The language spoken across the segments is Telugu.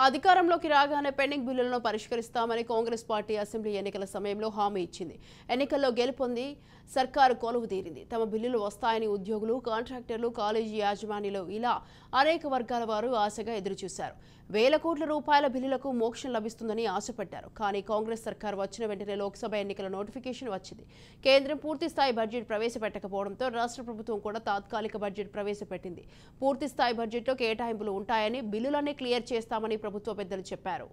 అధికారంలోకి రాగానే పెండింగ్ బిల్లులను పరిష్కరిస్తామని కాంగ్రెస్ పార్టీ అసెంబ్లీ ఎన్నికల సమయంలో హామీ ఇచ్చింది. ఎన్నికల్లో గెలుపొంది సర్కారు కొలువు తీరింది. తమ బిల్లులు వస్తాయని ఉద్యోగులు, కాంట్రాక్టర్లు, కాలేజీ యాజమాన్యాలు ఇలా అనేక వర్గాల వారు ఆశగా ఎదురుచూశారు. వేల కోట్ల రూపాయల బిల్లులకు మోక్షం లభిస్తుందని ఆశపడ్డారు. కానీ కాంగ్రెస్ సర్కారు వచ్చిన వెంటనే లోక్సభ ఎన్నికల నోటిఫికేషన్ వచ్చింది. కేంద్రం పూర్తిస్థాయి బడ్జెట్ ప్రవేశపెట్టకపోవడంతో రాష్ట్ర ప్రభుత్వం కూడా తాత్కాలిక బడ్జెట్ ప్రవేశపెట్టింది. పూర్తిస్థాయి బడ్జెట్లో కేటాయింపులు ఉంటాయని, బిల్లులన్నీ క్లియర్ చేస్తామని ప్రభుత్వ పెద్దలు చెప్పారు.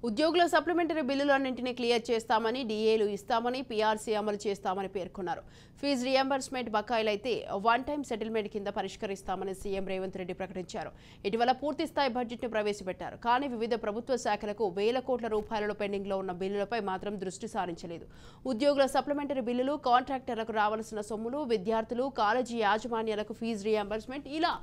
ఉద్యోగుల సప్లిమెంటరీ బిల్లులన్నింటినీ క్లియర్ చేస్తామని, డీఏలు ఇస్తామని, పీఆర్సీ అమలు చేస్తామని పేర్కొన్నారు. ఫీజు రియంబర్స్మెంట్ బకాయిలైతే వన్ టైం సెటిల్మెంట్ కింద పరిష్కరిస్తామని సీఎం రేవంత్ రెడ్డి ప్రకటించారు. ఇటీవల పూర్తిస్థాయి బడ్జెట్ను ప్రవేశపెట్టారు. కానీ వివిధ ప్రభుత్వ శాఖలకు వేల కోట్ల రూపాయలలో పెండింగ్లో ఉన్న బిల్లులపై మాత్రం దృష్టి సారించలేదు. ఉద్యోగుల సప్లిమెంటరీ బిల్లులు, కాంట్రాక్టర్లకు రావాల్సిన సొమ్ములు, విద్యార్థులు, కాలేజీ యాజమాన్యాలకు ఫీజు రియంబర్స్మెంట్ ఇలా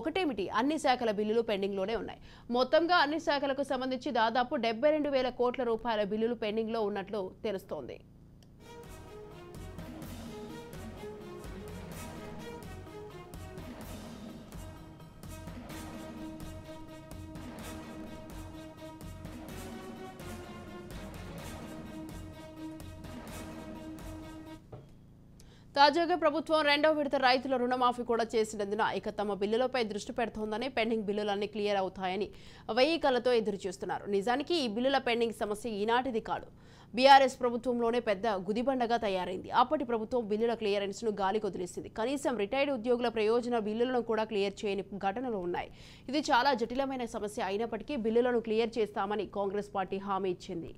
ఒకటేమిటి అన్ని శాఖల బిల్లులు పెండింగ్లోనే ఉన్నాయి. మొత్తంగా అన్ని శాఖలకు సంబంధించి దాదాపు 72,000 కోట్ల రూపాయల బిల్లులు పెండింగ్లో ఉన్నట్లు తెలుస్తోంది. తాజాగా ప్రభుత్వం రెండో విడత రైతుల రుణమాఫీ కూడా చేసినందున ఇక తమ బిల్లులపై దృష్టి పెడుతోందని, పెండింగ్ బిల్లులన్నీ క్లియర్ అవుతాయని 1000 కళ్లతో ఎదురుచూస్తున్నారు. నిజానికి ఈ బిల్లుల పెండింగ్ సమస్య ఈనాటిది కాదు. బీఆర్ఎస్ ప్రభుత్వంలోనే పెద్ద గుదిబండగా తయారైంది. అప్పటి ప్రభుత్వం బిల్లుల క్లియరెన్స్ ను గాలి కొదిలేసింది. కనీసం రిటైర్డ్ ఉద్యోగుల ప్రయోజన బిల్లులను కూడా క్లియర్ చేయని ఘటనలు ఉన్నాయి. ఇది చాలా జటిలమైన సమస్య అయినప్పటికీ బిల్లులను క్లియర్ చేస్తామని కాంగ్రెస్ పార్టీ హామీ ఇచ్చింది.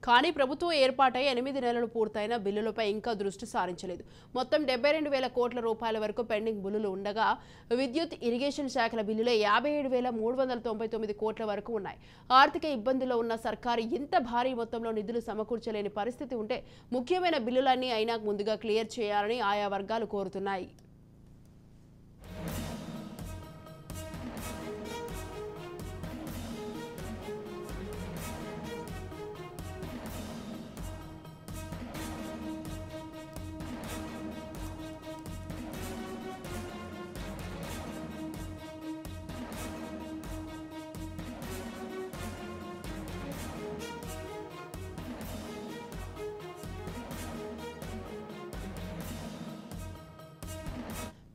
కానీ ప్రభుత్వం ఏర్పాటై 8 నెలలు పూర్తయిన బిల్లులపై ఇంకా దృష్టి సారించలేదు. మొత్తం 72,000 కోట్ల రూపాయల వరకు పెండింగ్ బిల్లులు ఉండగా విద్యుత్, ఇరిగేషన్ శాఖల బిల్లులే 57,399 కోట్ల వరకు ఉన్నాయి. ఆర్థిక ఇబ్బందుల్లో ఉన్న సర్కారు ఇంత భారీ మొత్తంలో నిధులు సమకూర్చలేని పరిస్థితి ఉంటే ముఖ్యమైన బిల్లులన్నీ అయినా ముందుగా క్లియర్ చేయాలని ఆయా వర్గాలు కోరుతున్నాయి.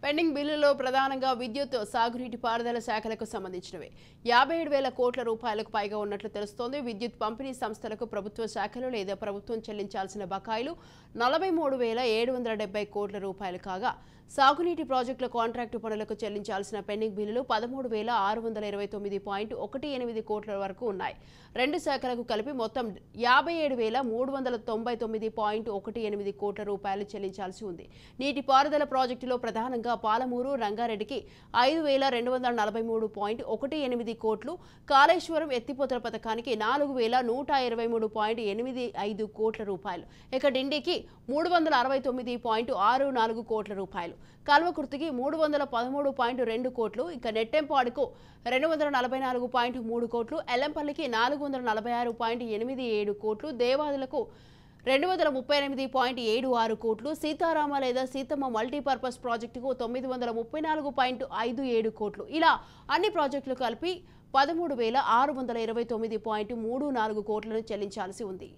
పెండింగ్ బిల్లులో ప్రధానంగా విద్యుత్, సాగునీటి పారుదల శాఖలకు సంబంధించినవి 57,000 కోట్ల రూపాయలకు పైగా ఉన్నట్లు తెలుస్తోంది. విద్యుత్ పంపిణీ సంస్థలకు ప్రభుత్వ శాఖలు లేదా ప్రభుత్వం చెల్లించాల్సిన బకాయిలు 43,770 కోట్ల రూపాయలు కాగా, సాగునీటి ప్రాజెక్టుల కాంట్రాక్టు పనులకు చెల్లించాల్సిన పెండింగ్ బిల్లులు 13,629.18 కోట్ల వరకు ఉన్నాయి. రెండు శాఖలకు కలిపి మొత్తం 57,399.18 కోట్ల రూపాయలు చెల్లించాల్సి ఉంది. నీటిపారుదల ప్రాజెక్టులో ప్రధానంగా పాలమూరు, రంగారెడ్డికి 5,243.18 కోట్లు, కాళేశ్వరం ఎత్తిపోతల పథకానికి 4,123.85 కోట్ల రూపాయలు, ఇక డిండికి 369.64 కోట్ల రూపాయలు, కల్వకుర్తికి 313.2 కోట్లు, ఇక నెట్టెంపాడుకు 244.3 కోట్లు, ఎల్లంపల్లికి 446.87 కోట్లు, దేవాదులకు 238.76 కోట్లు, సీతారామ లేదా సీతమ్మ మల్టీపర్పస్ ప్రాజెక్టుకు 934.57 కోట్లు, ఇలా అన్ని ప్రాజెక్టులు కలిపి 13,629.34 కోట్లను చెల్లించాల్సి ఉంది.